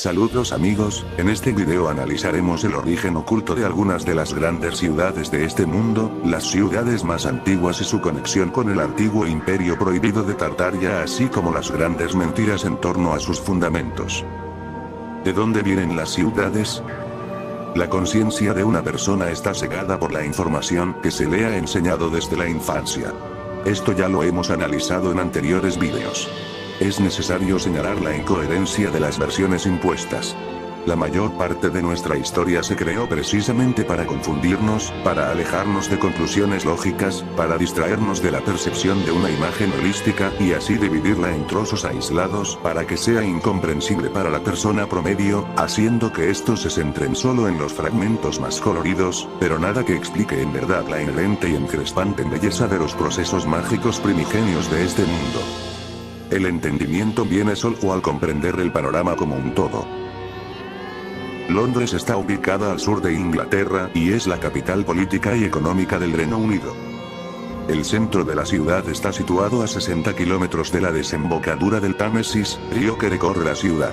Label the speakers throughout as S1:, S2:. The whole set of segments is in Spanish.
S1: Saludos amigos, en este video analizaremos el origen oculto de algunas de las grandes ciudades de este mundo, las ciudades más antiguas y su conexión con el antiguo imperio prohibido de Tartaria, así como las grandes mentiras en torno a sus fundamentos. ¿De dónde vienen las ciudades? La conciencia de una persona está cegada por la información que se le ha enseñado desde la infancia. Esto ya lo hemos analizado en anteriores videos. Es necesario señalar la incoherencia de las versiones impuestas. La mayor parte de nuestra historia se creó precisamente para confundirnos, para alejarnos de conclusiones lógicas, para distraernos de la percepción de una imagen holística, y así dividirla en trozos aislados para que sea incomprensible para la persona promedio, haciendo que estos se centren solo en los fragmentos más coloridos, pero nada que explique en verdad la inherente y encrespante belleza de los procesos mágicos primigenios de este mundo. El entendimiento viene solo al comprender el panorama como un todo. Londres está ubicada al sur de Inglaterra, y es la capital política y económica del Reino Unido. El centro de la ciudad está situado a 60 kilómetros de la desembocadura del Támesis, río que recorre la ciudad.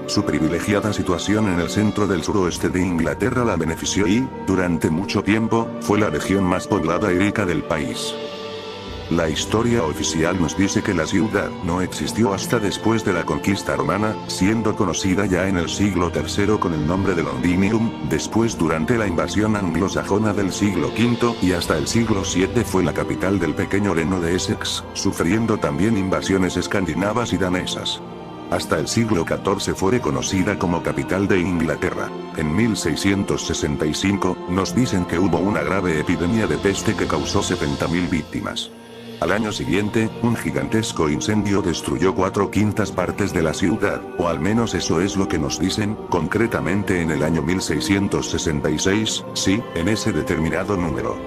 S1: Su privilegiada situación en el centro del suroeste de Inglaterra la benefició y, durante mucho tiempo, fue la región más poblada y rica del país. La historia oficial nos dice que la ciudad no existió hasta después de la conquista romana, siendo conocida ya en el siglo III con el nombre de Londinium, después durante la invasión anglosajona del siglo V, y hasta el siglo VII fue la capital del pequeño reino de Essex, sufriendo también invasiones escandinavas y danesas. Hasta el siglo XIV fue conocida como capital de Inglaterra. En 1665, nos dicen que hubo una grave epidemia de peste que causó 70.000 víctimas. Al año siguiente, un gigantesco incendio destruyó 4/5 partes de la ciudad, o al menos eso es lo que nos dicen, concretamente en el año 1666, sí, en ese determinado número.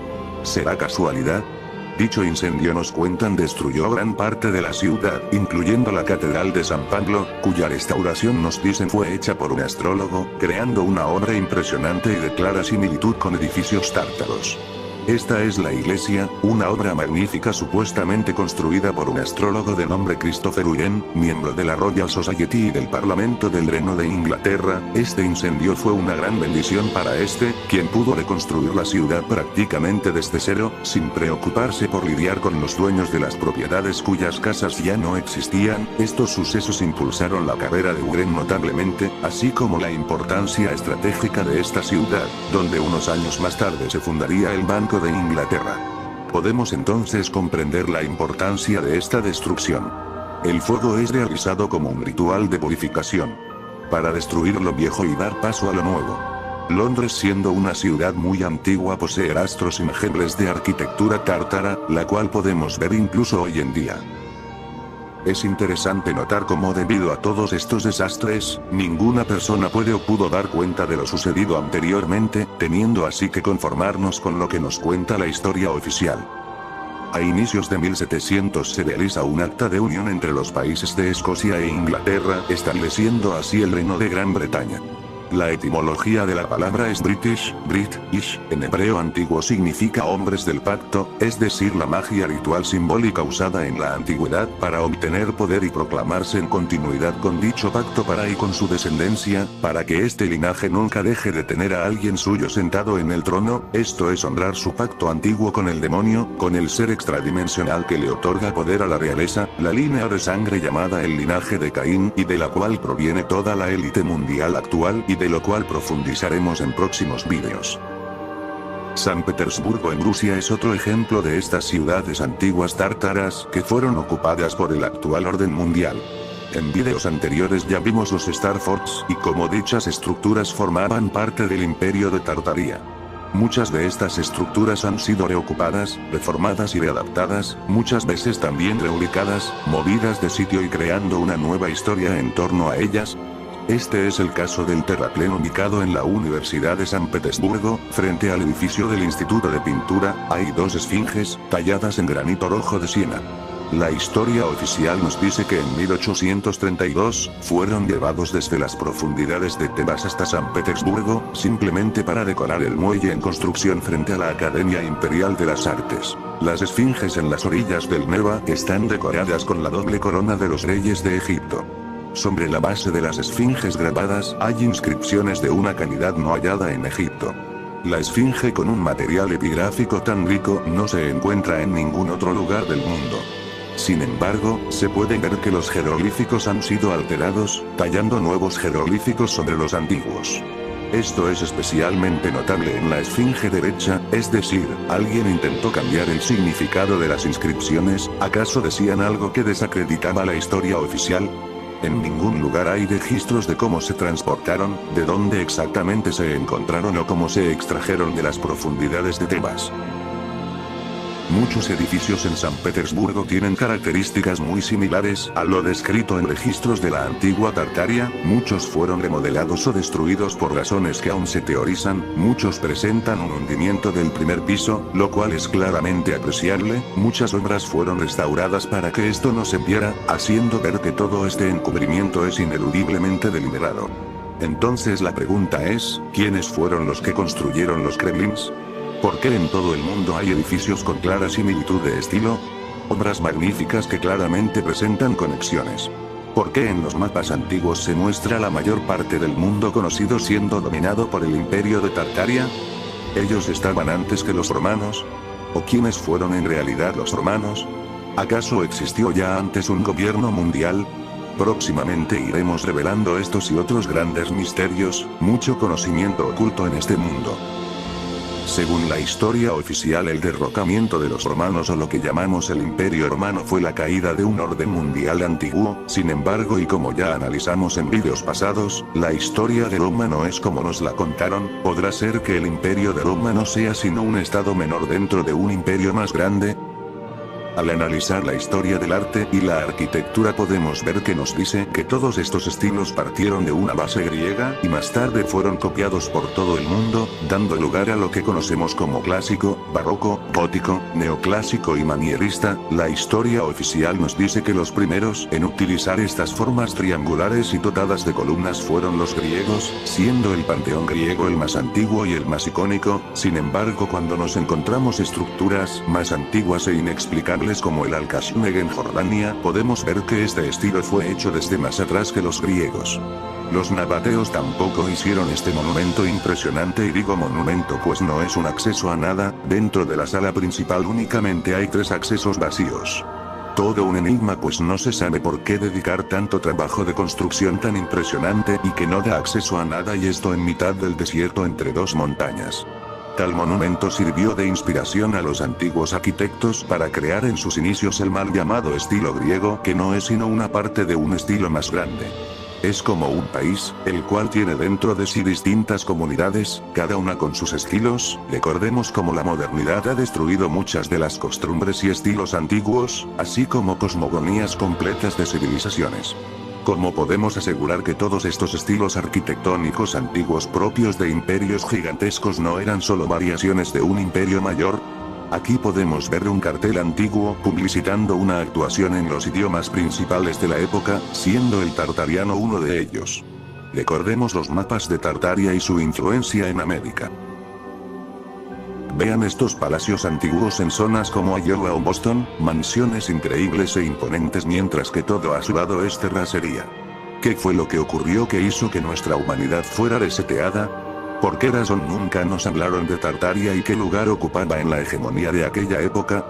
S1: ¿Será casualidad? Dicho incendio, nos cuentan, destruyó gran parte de la ciudad, incluyendo la Catedral de San Pablo, cuya restauración nos dicen fue hecha por un astrólogo, creando una obra impresionante y de clara similitud con edificios tártaros. Esta es la iglesia, una obra magnífica supuestamente construida por un astrólogo de nombre Christopher Wren, miembro de la Royal Society y del Parlamento del Reino de Inglaterra. Este incendio fue una gran bendición para quien pudo reconstruir la ciudad prácticamente desde cero, sin preocuparse por lidiar con los dueños de las propiedades cuyas casas ya no existían. Estos sucesos impulsaron la carrera de Wren notablemente, así como la importancia estratégica de esta ciudad, donde unos años más tarde se fundaría el Banco de Inglaterra. Podemos entonces comprender la importancia de esta destrucción. El fuego es realizado como un ritual de purificación, para destruir lo viejo y dar paso a lo nuevo. Londres, siendo una ciudad muy antigua, posee rastros inmejebles de arquitectura tártara, la cual podemos ver incluso hoy en día. Es interesante notar cómo, debido a todos estos desastres, ninguna persona puede o pudo dar cuenta de lo sucedido anteriormente, teniendo así que conformarnos con lo que nos cuenta la historia oficial. A inicios de 1700 se realiza un acta de unión entre los países de Escocia e Inglaterra, estableciendo así el Reino de Gran Bretaña. La etimología de la palabra es British, Brit-ish, en hebreo antiguo significa hombres del pacto, es decir, la magia ritual simbólica usada en la antigüedad para obtener poder y proclamarse en continuidad con dicho pacto para y con su descendencia, para que este linaje nunca deje de tener a alguien suyo sentado en el trono. Esto es honrar su pacto antiguo con el demonio, con el ser extradimensional que le otorga poder a la realeza, la línea de sangre llamada el linaje de Caín, y de la cual proviene toda la élite mundial actual, y de lo cual profundizaremos en próximos vídeos. San Petersburgo en Rusia es otro ejemplo de estas ciudades antiguas tártaras que fueron ocupadas por el actual orden mundial. En vídeos anteriores ya vimos los Star Forts y cómo dichas estructuras formaban parte del imperio de Tartaria. Muchas de estas estructuras han sido reocupadas, reformadas y readaptadas, muchas veces también reubicadas, movidas de sitio y creando una nueva historia en torno a ellas. Este es el caso del terraplén ubicado en la Universidad de San Petersburgo, frente al edificio del Instituto de Pintura. Hay dos esfinges, talladas en granito rojo de Siena. La historia oficial nos dice que en 1832, fueron llevados desde las profundidades de Tebas hasta San Petersburgo, simplemente para decorar el muelle en construcción frente a la Academia Imperial de las Artes. Las esfinges en las orillas del Neva están decoradas con la doble corona de los reyes de Egipto. Sobre la base de las esfinges grabadas hay inscripciones de una calidad no hallada en Egipto. La esfinge con un material epigráfico tan rico no se encuentra en ningún otro lugar del mundo. Sin embargo, se puede ver que los jeroglíficos han sido alterados, tallando nuevos jeroglíficos sobre los antiguos. Esto es especialmente notable en la esfinge derecha, es decir, alguien intentó cambiar el significado de las inscripciones. ¿Acaso decían algo que desacreditaba la historia oficial? En ningún lugar hay registros de cómo se transportaron, de dónde exactamente se encontraron o cómo se extrajeron de las profundidades de Tebas. Muchos edificios en San Petersburgo tienen características muy similares a lo descrito en registros de la antigua Tartaria. Muchos fueron remodelados o destruidos por razones que aún se teorizan. Muchos presentan un hundimiento del primer piso, lo cual es claramente apreciable. Muchas obras fueron restauradas para que esto no se viera, haciendo ver que todo este encubrimiento es ineludiblemente deliberado. Entonces la pregunta es, ¿quiénes fueron los que construyeron los Kremlins? ¿Por qué en todo el mundo hay edificios con clara similitud de estilo? Obras magníficas que claramente presentan conexiones. ¿Por qué en los mapas antiguos se muestra la mayor parte del mundo conocido siendo dominado por el imperio de Tartaria? ¿Ellos estaban antes que los romanos? ¿O quiénes fueron en realidad los romanos? ¿Acaso existió ya antes un gobierno mundial? Próximamente iremos revelando estos y otros grandes misterios, mucho conocimiento oculto en este mundo. Según la historia oficial, el derrocamiento de los romanos o lo que llamamos el Imperio Romano fue la caída de un orden mundial antiguo. Sin embargo, y como ya analizamos en vídeos pasados, la historia de Roma no es como nos la contaron. Podrá ser que el Imperio de Roma no sea sino un estado menor dentro de un imperio más grande. Al analizar la historia del arte y la arquitectura podemos ver que nos dice que todos estos estilos partieron de una base griega y más tarde fueron copiados por todo el mundo, dando lugar a lo que conocemos como clásico, barroco, gótico, neoclásico y manierista. La historia oficial nos dice que los primeros en utilizar estas formas triangulares y dotadas de columnas fueron los griegos, siendo el panteón griego el más antiguo y el más icónico. Sin embargo, cuando nos encontramos estructuras más antiguas e inexplicables como el Al-Kashneg en Jordania, podemos ver que este estilo fue hecho desde más atrás que los griegos. Los nabateos tampoco hicieron este monumento impresionante, y digo monumento pues no es un acceso a nada. Dentro de la sala principal únicamente hay 3 accesos vacíos. Todo un enigma, pues no se sabe por qué dedicar tanto trabajo de construcción tan impresionante y que no da acceso a nada, y esto en mitad del desierto entre 2 montañas. Tal monumento sirvió de inspiración a los antiguos arquitectos para crear en sus inicios el mal llamado estilo griego, que no es sino una parte de un estilo más grande. Es como un país, el cual tiene dentro de sí distintas comunidades, cada una con sus estilos. Recordemos cómo la modernidad ha destruido muchas de las costumbres y estilos antiguos, así como cosmogonías completas de civilizaciones. ¿Cómo podemos asegurar que todos estos estilos arquitectónicos antiguos propios de imperios gigantescos no eran solo variaciones de un imperio mayor? Aquí podemos ver un cartel antiguo publicitando una actuación en los idiomas principales de la época, siendo el tartariano uno de ellos. Recordemos los mapas de Tartaria y su influencia en América. Vean estos palacios antiguos en zonas como Iowa o Boston, mansiones increíbles e imponentes, mientras que todo a su lado es terracería. ¿Qué fue lo que ocurrió que hizo que nuestra humanidad fuera reseteada? ¿Por qué razón nunca nos hablaron de Tartaria y qué lugar ocupaba en la hegemonía de aquella época?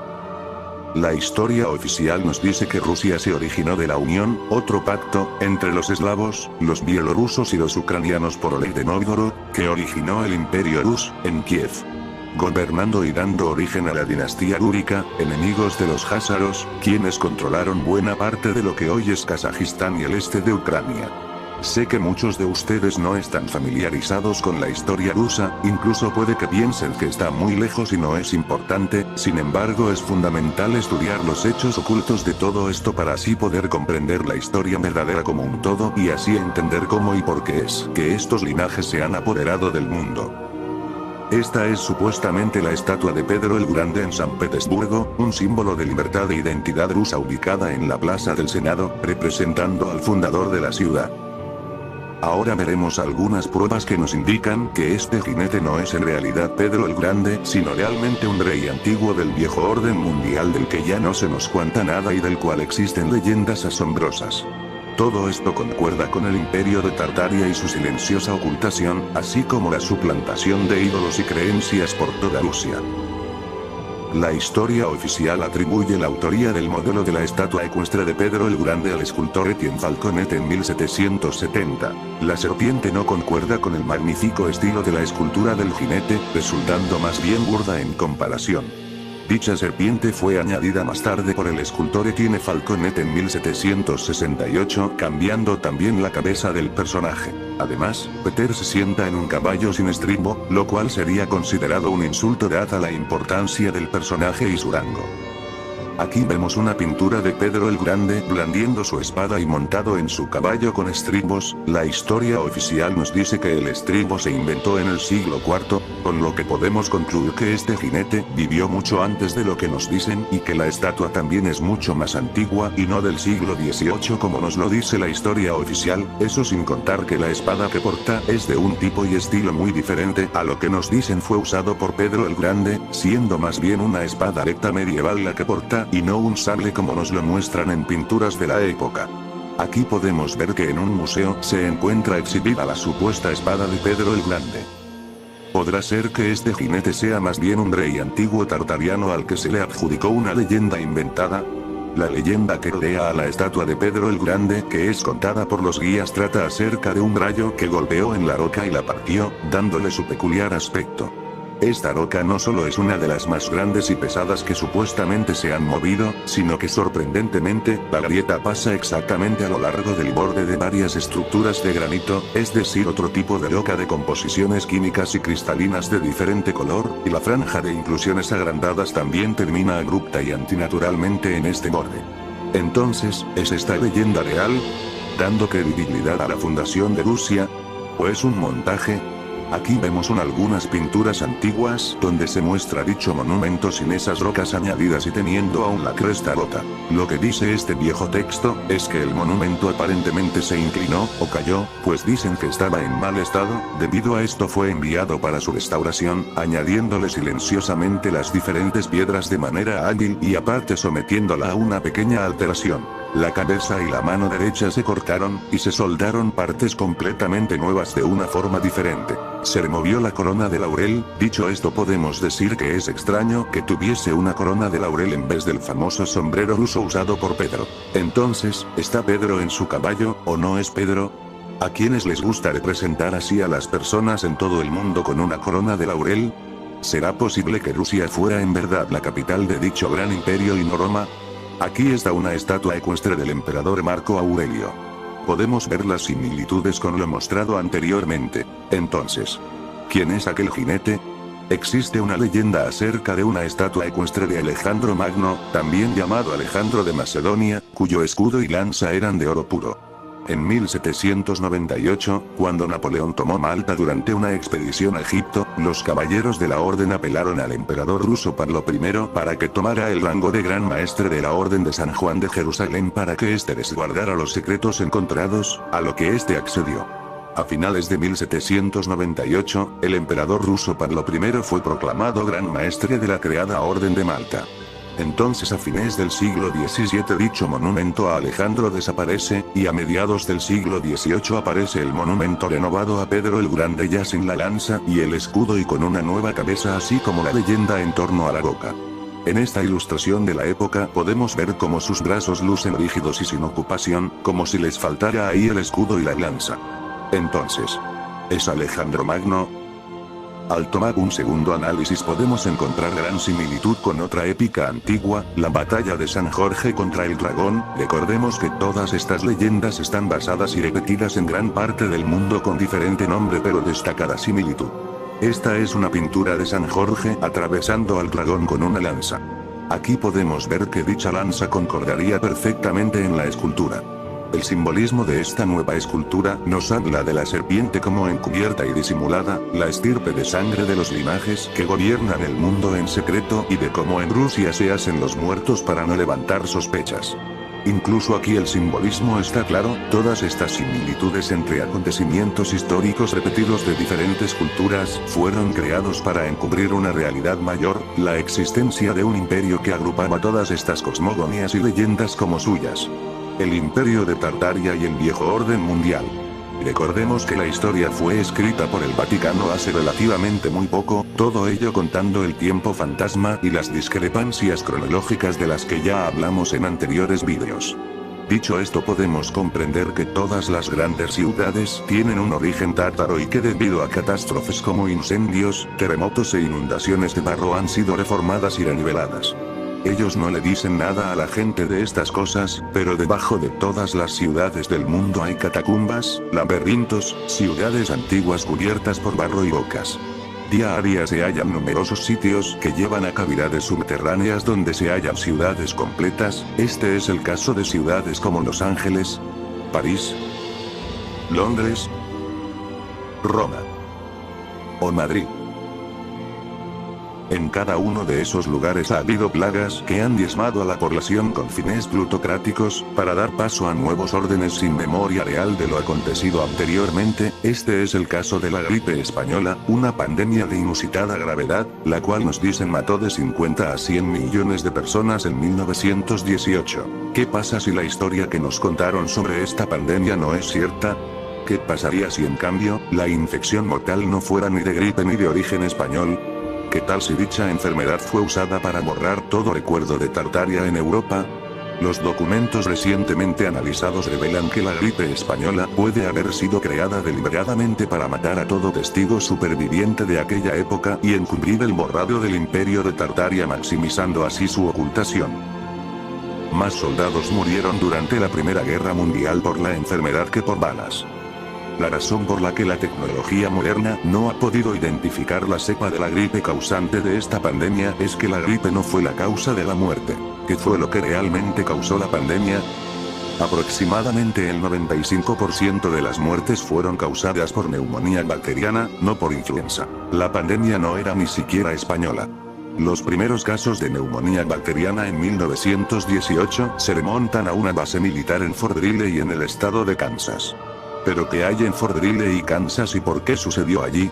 S1: La historia oficial nos dice que Rusia se originó de la unión, otro pacto, entre los eslavos, los bielorrusos y los ucranianos por Oleg de Nóvgorod, que originó el Imperio Rus, en Kiev. Gobernando y dando origen a la dinastía rúrica, enemigos de los házaros, quienes controlaron buena parte de lo que hoy es Kazajistán y el este de Ucrania. Sé que muchos de ustedes no están familiarizados con la historia rusa, incluso puede que piensen que está muy lejos y no es importante. Sin embargo, es fundamental estudiar los hechos ocultos de todo esto para así poder comprender la historia verdadera como un todo, y así entender cómo y por qué es que estos linajes se han apoderado del mundo. Esta es supuestamente la estatua de Pedro el Grande en San Petersburgo, un símbolo de libertad e identidad rusa ubicada en la Plaza del Senado, representando al fundador de la ciudad. Ahora veremos algunas pruebas que nos indican que este jinete no es en realidad Pedro el Grande, sino realmente un rey antiguo del viejo orden mundial del que ya no se nos cuenta nada y del cual existen leyendas asombrosas. Todo esto concuerda con el imperio de Tartaria y su silenciosa ocultación, así como la suplantación de ídolos y creencias por toda Rusia. La historia oficial atribuye la autoría del modelo de la estatua ecuestre de Pedro el Grande al escultor Etienne Falconet en 1770. La serpiente no concuerda con el magnífico estilo de la escultura del jinete, resultando más bien burda en comparación. Dicha serpiente fue añadida más tarde por el escultor Etienne Falconet en 1768, cambiando también la cabeza del personaje. Además, Peter se sienta en un caballo sin estribo, lo cual sería considerado un insulto dada la importancia del personaje y su rango. Aquí vemos una pintura de Pedro el Grande blandiendo su espada y montado en su caballo con estribos. La historia oficial nos dice que el estribo se inventó en el siglo IV, con lo que podemos concluir que este jinete vivió mucho antes de lo que nos dicen y que la estatua también es mucho más antigua y no del siglo XVIII como nos lo dice la historia oficial, eso sin contar que la espada que porta es de un tipo y estilo muy diferente a lo que nos dicen fue usado por Pedro el Grande, siendo más bien una espada recta medieval la que porta y no un sable como nos lo muestran en pinturas de la época. Aquí podemos ver que en un museo se encuentra exhibida la supuesta espada de Pedro el Grande. ¿Podrá ser que este jinete sea más bien un rey antiguo tartariano al que se le adjudicó una leyenda inventada? La leyenda que rodea a la estatua de Pedro el Grande, que es contada por los guías, trata acerca de un rayo que golpeó en la roca y la partió, dándole su peculiar aspecto. Esta roca no solo es una de las más grandes y pesadas que supuestamente se han movido, sino que sorprendentemente, la grieta pasa exactamente a lo largo del borde de varias estructuras de granito, es decir otro tipo de roca de composiciones químicas y cristalinas de diferente color, y la franja de inclusiones agrandadas también termina abrupta y antinaturalmente en este borde. Entonces, ¿es esta leyenda real? ¿Dando credibilidad a la fundación de Rusia? ¿O es un montaje? Aquí vemos algunas pinturas antiguas donde se muestra dicho monumento sin esas rocas añadidas y teniendo aún la cresta rota. Lo que dice este viejo texto es que el monumento aparentemente se inclinó o cayó, pues dicen que estaba en mal estado. Debido a esto fue enviado para su restauración, añadiéndole silenciosamente las diferentes piedras de manera hábil y aparte sometiéndola a una pequeña alteración. La cabeza y la mano derecha se cortaron, y se soldaron partes completamente nuevas de una forma diferente. Se removió la corona de laurel. Dicho esto, podemos decir que es extraño que tuviese una corona de laurel en vez del famoso sombrero ruso usado por Pedro. Entonces, ¿está Pedro en su caballo, o no es Pedro? ¿A quienes les gusta representar así a las personas en todo el mundo con una corona de laurel? ¿Será posible que Rusia fuera en verdad la capital de dicho gran imperio y no Roma? Aquí está una estatua ecuestre del emperador Marco Aurelio. Podemos ver las similitudes con lo mostrado anteriormente. Entonces, ¿quién es aquel jinete? Existe una leyenda acerca de una estatua ecuestre de Alejandro Magno, también llamado Alejandro de Macedonia, cuyo escudo y lanza eran de oro puro. En 1798, cuando Napoleón tomó Malta durante una expedición a Egipto, los caballeros de la orden apelaron al emperador ruso Pablo I para que tomara el rango de gran maestre de la Orden de San Juan de Jerusalén para que éste resguardara los secretos encontrados, a lo que éste accedió. A finales de 1798, el emperador ruso Pablo I fue proclamado gran maestre de la creada Orden de Malta. Entonces a fines del siglo XVII dicho monumento a Alejandro desaparece, y a mediados del siglo XVIII aparece el monumento renovado a Pedro el Grande ya sin la lanza y el escudo y con una nueva cabeza así como la leyenda en torno a la roca. En esta ilustración de la época podemos ver cómo sus brazos lucen rígidos y sin ocupación, como si les faltara ahí el escudo y la lanza. Entonces, ¿es Alejandro Magno? Al tomar un segundo análisis podemos encontrar gran similitud con otra épica antigua, la batalla de San Jorge contra el dragón. Recordemos que todas estas leyendas están basadas y repetidas en gran parte del mundo con diferente nombre pero destacada similitud. Esta es una pintura de San Jorge atravesando al dragón con una lanza. Aquí podemos ver que dicha lanza concordaría perfectamente en la escultura. El simbolismo de esta nueva escultura nos habla de la serpiente como encubierta y disimulada, la estirpe de sangre de los linajes que gobiernan el mundo en secreto y de cómo en Rusia se hacen los muertos para no levantar sospechas. Incluso aquí el simbolismo está claro, todas estas similitudes entre acontecimientos históricos repetidos de diferentes culturas fueron creados para encubrir una realidad mayor, la existencia de un imperio que agrupaba todas estas cosmogonías y leyendas como suyas. el Imperio de Tartaria y el Viejo Orden Mundial. Recordemos que la historia fue escrita por el Vaticano hace relativamente muy poco, todo ello contando el tiempo fantasma y las discrepancias cronológicas de las que ya hablamos en anteriores vídeos. Dicho esto, podemos comprender que todas las grandes ciudades tienen un origen tártaro y que debido a catástrofes como incendios, terremotos e inundaciones de barro han sido reformadas y reniveladas. Ellos no le dicen nada a la gente de estas cosas, pero debajo de todas las ciudades del mundo hay catacumbas, laberintos, ciudades antiguas cubiertas por barro y bocas. Día a día se hallan numerosos sitios que llevan a cavidades subterráneas donde se hallan ciudades completas. Este es el caso de ciudades como Los Ángeles, París, Londres, Roma o Madrid. En cada uno de esos lugares ha habido plagas que han diezmado a la población con fines plutocráticos, para dar paso a nuevos órdenes sin memoria real de lo acontecido anteriormente. Este es el caso de la gripe española, una pandemia de inusitada gravedad, la cual nos dicen mató de 50 a 100 millones de personas en 1918. ¿Qué pasa si la historia que nos contaron sobre esta pandemia no es cierta? ¿Qué pasaría si en cambio, la infección mortal no fuera ni de gripe ni de origen español? ¿Qué tal si dicha enfermedad fue usada para borrar todo recuerdo de Tartaria en Europa? Los documentos recientemente analizados revelan que la gripe española puede haber sido creada deliberadamente para matar a todo testigo superviviente de aquella época y encubrir el borrado del Imperio de Tartaria, maximizando así su ocultación. Más soldados murieron durante la Primera Guerra Mundial por la enfermedad que por balas. La razón por la que la tecnología moderna no ha podido identificar la cepa de la gripe causante de esta pandemia es que la gripe no fue la causa de la muerte. ¿Qué fue lo que realmente causó la pandemia? Aproximadamente el 95% de las muertes fueron causadas por neumonía bacteriana, no por influenza. La pandemia no era ni siquiera española. Los primeros casos de neumonía bacteriana en 1918 se remontan a una base militar en Fort Greely en el estado de Kansas. ¿Pero qué hay en Fort Greely y Kansas y por qué sucedió allí?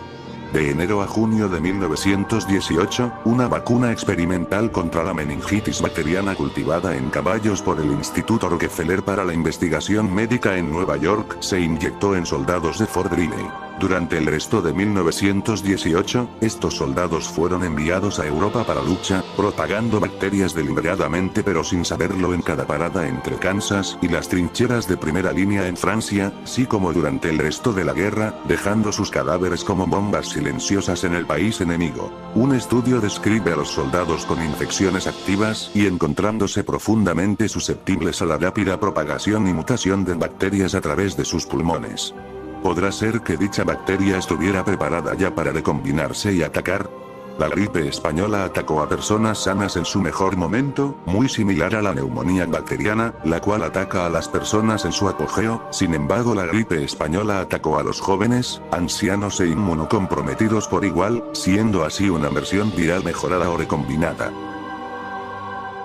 S1: De enero a junio de 1918, una vacuna experimental contra la meningitis bacteriana cultivada en caballos por el Instituto Rockefeller para la investigación médica en Nueva York se inyectó en soldados de Fort Greely. Durante el resto de 1918, estos soldados fueron enviados a Europa para lucha, propagando bacterias deliberadamente pero sin saberlo en cada parada entre Kansas y las trincheras de primera línea en Francia, así como durante el resto de la guerra, dejando sus cadáveres como bombas silenciosas en el país enemigo. Un estudio describe a los soldados con infecciones activas y encontrándose profundamente susceptibles a la rápida propagación y mutación de bacterias a través de sus pulmones. ¿Podrá ser que dicha bacteria estuviera preparada ya para recombinarse y atacar? La gripe española atacó a personas sanas en su mejor momento, muy similar a la neumonía bacteriana, la cual ataca a las personas en su apogeo. Sin embargo, la gripe española atacó a los jóvenes, ancianos e inmunocomprometidos por igual, siendo así una versión viral mejorada o recombinada.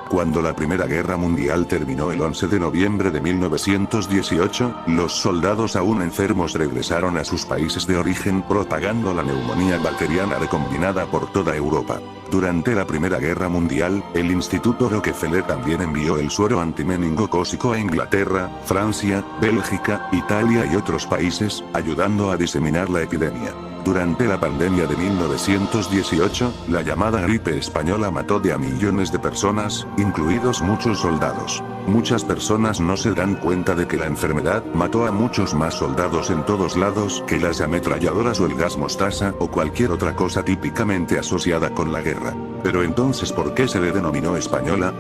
S1: Cuando la Primera Guerra Mundial terminó el 11 de noviembre de 1918, los soldados aún enfermos regresaron a sus países de origen propagando la neumonía bacteriana recombinada por toda Europa. Durante la Primera Guerra Mundial, el Instituto Rockefeller también envió el suero antimeningocócico a Inglaterra, Francia, Bélgica, Italia y otros países, ayudando a diseminar la epidemia. Durante la pandemia de 1918, la llamada gripe española mató a millones de personas, incluidos muchos soldados. Muchas personas no se dan cuenta de que la enfermedad mató a muchos más soldados en todos lados que las ametralladoras o el gas mostaza o cualquier otra cosa típicamente asociada con la guerra. Pero entonces, ¿por qué se le denominó española?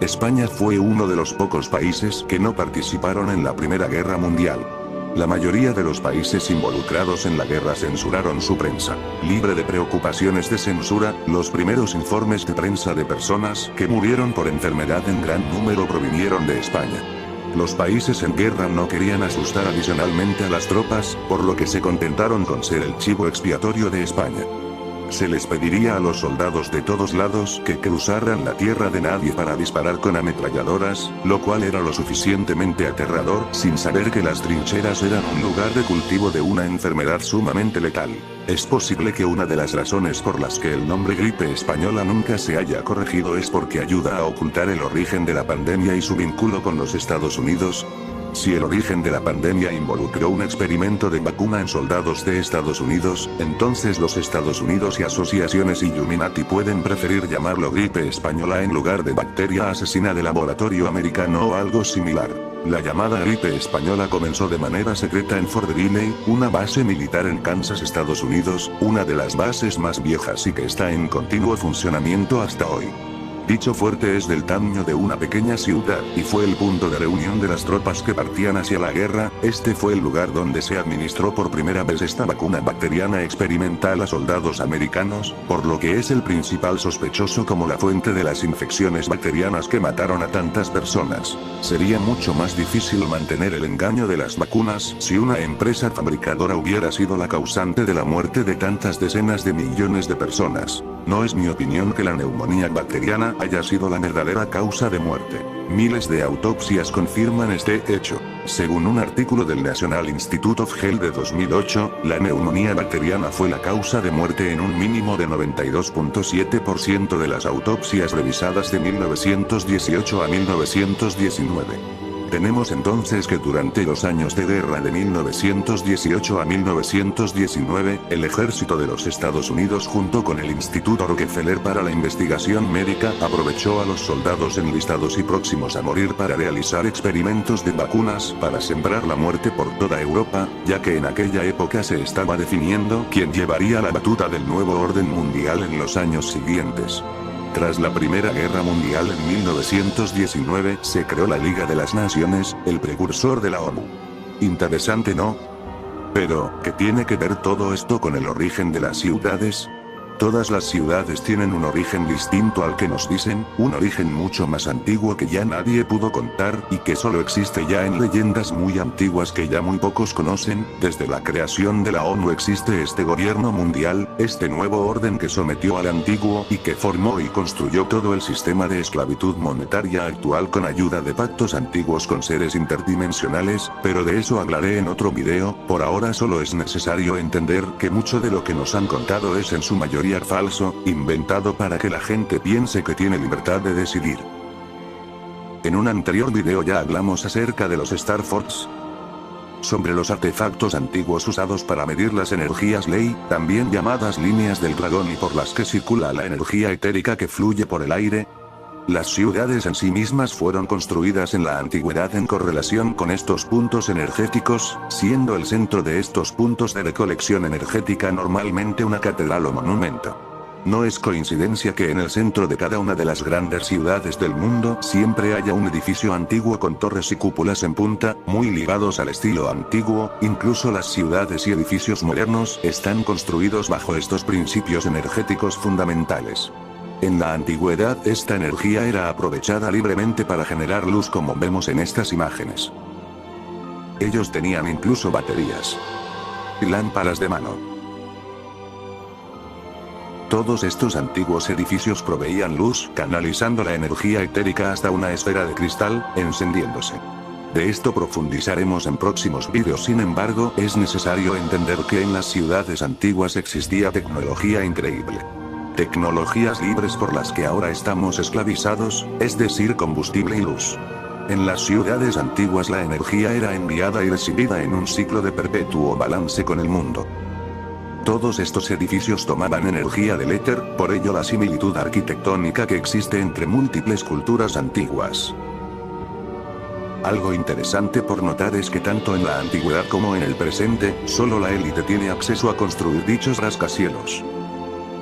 S1: España fue uno de los pocos países que no participaron en la Primera Guerra Mundial. La mayoría de los países involucrados en la guerra censuraron su prensa. Libre de preocupaciones de censura, los primeros informes de prensa de personas que murieron por enfermedad en gran número provinieron de España. Los países en guerra no querían asustar adicionalmente a las tropas, por lo que se contentaron con ser el chivo expiatorio de España. Se les pediría a los soldados de todos lados que cruzaran la tierra de nadie para disparar con ametralladoras, lo cual era lo suficientemente aterrador, sin saber que las trincheras eran un lugar de cultivo de una enfermedad sumamente letal. Es posible que una de las razones por las que el nombre gripe española nunca se haya corregido es porque ayuda a ocultar el origen de la pandemia y su vínculo con los Estados Unidos. Si el origen de la pandemia involucró un experimento de vacuna en soldados de Estados Unidos, entonces los Estados Unidos y asociaciones Illuminati pueden preferir llamarlo gripe española en lugar de bacteria asesina de laboratorio americano o algo similar. La llamada gripe española comenzó de manera secreta en Fort Riley, una base militar en Kansas, Estados Unidos, una de las bases más viejas y que está en continuo funcionamiento hasta hoy. Dicho fuerte es del tamaño de una pequeña ciudad, y fue el punto de reunión de las tropas que partían hacia la guerra. Este fue el lugar donde se administró por primera vez esta vacuna bacteriana experimental a soldados americanos, por lo que es el principal sospechoso como la fuente de las infecciones bacterianas que mataron a tantas personas. Sería mucho más difícil mantener el engaño de las vacunas si una empresa fabricadora hubiera sido la causante de la muerte de tantas decenas de millones de personas. No es mi opinión que la neumonía bacteriana haya sido la verdadera causa de muerte. Miles de autopsias confirman este hecho. Según un artículo del National Institute of Health de 2008, la neumonía bacteriana fue la causa de muerte en un mínimo de 92.7% de las autopsias revisadas de 1918 a 1919. Tenemos entonces que durante los años de guerra de 1918 a 1919, el ejército de los Estados Unidos junto con el Instituto Rockefeller para la Investigación Médica aprovechó a los soldados enlistados y próximos a morir para realizar experimentos de vacunas para sembrar la muerte por toda Europa, ya que en aquella época se estaba definiendo quién llevaría la batuta del nuevo orden mundial en los años siguientes. Tras la Primera Guerra Mundial en 1919 se creó la Liga de las Naciones, el precursor de la ONU. Interesante, ¿no? Pero, ¿qué tiene que ver todo esto con el origen de las ciudades? Todas las ciudades tienen un origen distinto al que nos dicen, un origen mucho más antiguo que ya nadie pudo contar y que solo existe ya en leyendas muy antiguas que ya muy pocos conocen. Desde la creación de la ONU existe este gobierno mundial, este nuevo orden que sometió al antiguo y que formó y construyó todo el sistema de esclavitud monetaria actual con ayuda de pactos antiguos con seres interdimensionales, pero de eso hablaré en otro video. Por ahora solo es necesario entender que mucho de lo que nos han contado es en su mayoría falso, inventado para que la gente piense que tiene libertad de decidir. En un anterior video ya hablamos acerca de los Star Forts, sobre los artefactos antiguos usados para medir las energías ley, también llamadas líneas del dragón y por las que circula la energía etérica que fluye por el aire. Las ciudades en sí mismas fueron construidas en la antigüedad en correlación con estos puntos energéticos, siendo el centro de estos puntos de recolección energética normalmente una catedral o monumento. No es coincidencia que en el centro de cada una de las grandes ciudades del mundo siempre haya un edificio antiguo con torres y cúpulas en punta, muy ligados al estilo antiguo. Incluso las ciudades y edificios modernos están construidos bajo estos principios energéticos fundamentales. En la antigüedad esta energía era aprovechada libremente para generar luz como vemos en estas imágenes. Ellos tenían incluso baterías y lámparas de mano. Todos estos antiguos edificios proveían luz, canalizando la energía etérica hasta una esfera de cristal, encendiéndose. De esto profundizaremos en próximos vídeos. Sin embargo, es necesario entender que en las ciudades antiguas existía tecnología increíble. Tecnologías libres por las que ahora estamos esclavizados, es decir, combustible y luz. En las ciudades antiguas la energía era enviada y recibida en un ciclo de perpetuo balance con el mundo. Todos estos edificios tomaban energía del éter, por ello la similitud arquitectónica que existe entre múltiples culturas antiguas. Algo interesante por notar es que tanto en la antigüedad como en el presente, solo la élite tiene acceso a construir dichos rascacielos.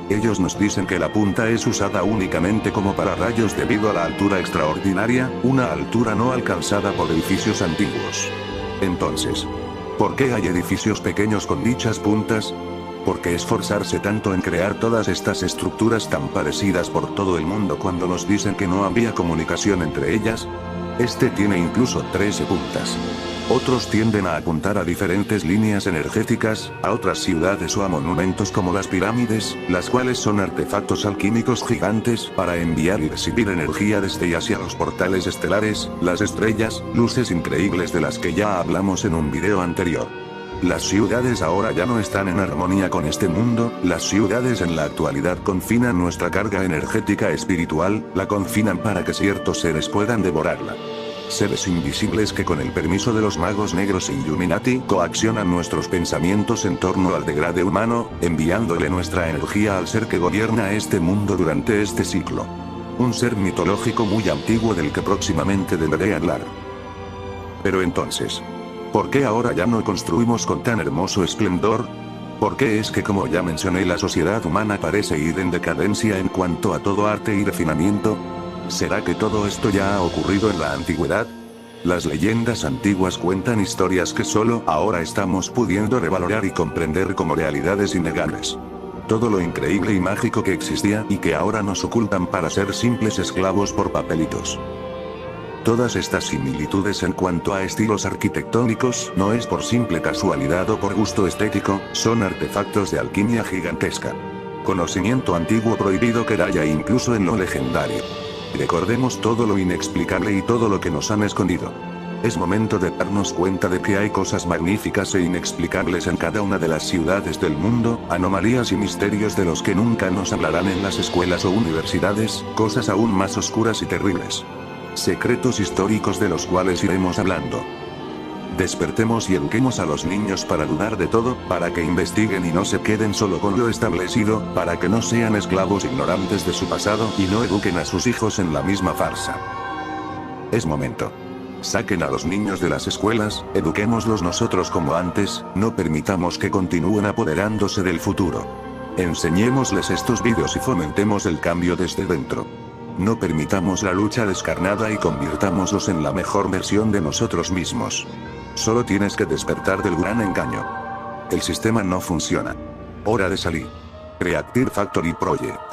S1: Ellos nos dicen que la punta es usada únicamente como para rayos debido a la altura extraordinaria, una altura no alcanzada por edificios antiguos. Entonces, ¿por qué hay edificios pequeños con dichas puntas? ¿Por qué esforzarse tanto en crear todas estas estructuras tan parecidas por todo el mundo cuando nos dicen que no había comunicación entre ellas? Este tiene incluso 13 puntas. Otros tienden a apuntar a diferentes líneas energéticas, a otras ciudades o a monumentos como las pirámides, las cuales son artefactos alquímicos gigantes, para enviar y recibir energía desde y hacia los portales estelares, las estrellas, luces increíbles de las que ya hablamos en un video anterior. Las ciudades ahora ya no están en armonía con este mundo, las ciudades en la actualidad confinan nuestra carga energética espiritual, la confinan para que ciertos seres puedan devorarla. Seres invisibles que con el permiso de los magos negros e Illuminati coaccionan nuestros pensamientos en torno al degrade humano, enviándole nuestra energía al ser que gobierna este mundo durante este ciclo. Un ser mitológico muy antiguo del que próximamente deberé hablar. Pero entonces, ¿por qué ahora ya no construimos con tan hermoso esplendor? ¿Por qué es que, como ya mencioné, la sociedad humana parece ir en decadencia en cuanto a todo arte y refinamiento? ¿Será que todo esto ya ha ocurrido en la antigüedad? Las leyendas antiguas cuentan historias que solo ahora estamos pudiendo revalorar y comprender como realidades innegables. Todo lo increíble y mágico que existía y que ahora nos ocultan para ser simples esclavos por papelitos. Todas estas similitudes en cuanto a estilos arquitectónicos no es por simple casualidad o por gusto estético, son artefactos de alquimia gigantesca. Conocimiento antiguo prohibido que haya incluso en lo legendario. Recordemos todo lo inexplicable y todo lo que nos han escondido. Es momento de darnos cuenta de que hay cosas magníficas e inexplicables en cada una de las ciudades del mundo, anomalías y misterios de los que nunca nos hablarán en las escuelas o universidades, cosas aún más oscuras y terribles. Secretos históricos de los cuales iremos hablando. Despertemos y eduquemos a los niños para dudar de todo, para que investiguen y no se queden solo con lo establecido, para que no sean esclavos ignorantes de su pasado y no eduquen a sus hijos en la misma farsa. Es momento. Saquen a los niños de las escuelas, eduquémoslos nosotros como antes, no permitamos que continúen apoderándose del futuro. Enseñémosles estos vídeos y fomentemos el cambio desde dentro. No permitamos la lucha descarnada y convirtámoslos en la mejor versión de nosotros mismos. Solo tienes que despertar del gran engaño. El sistema no funciona. Hora de salir. Reactive Factory Project.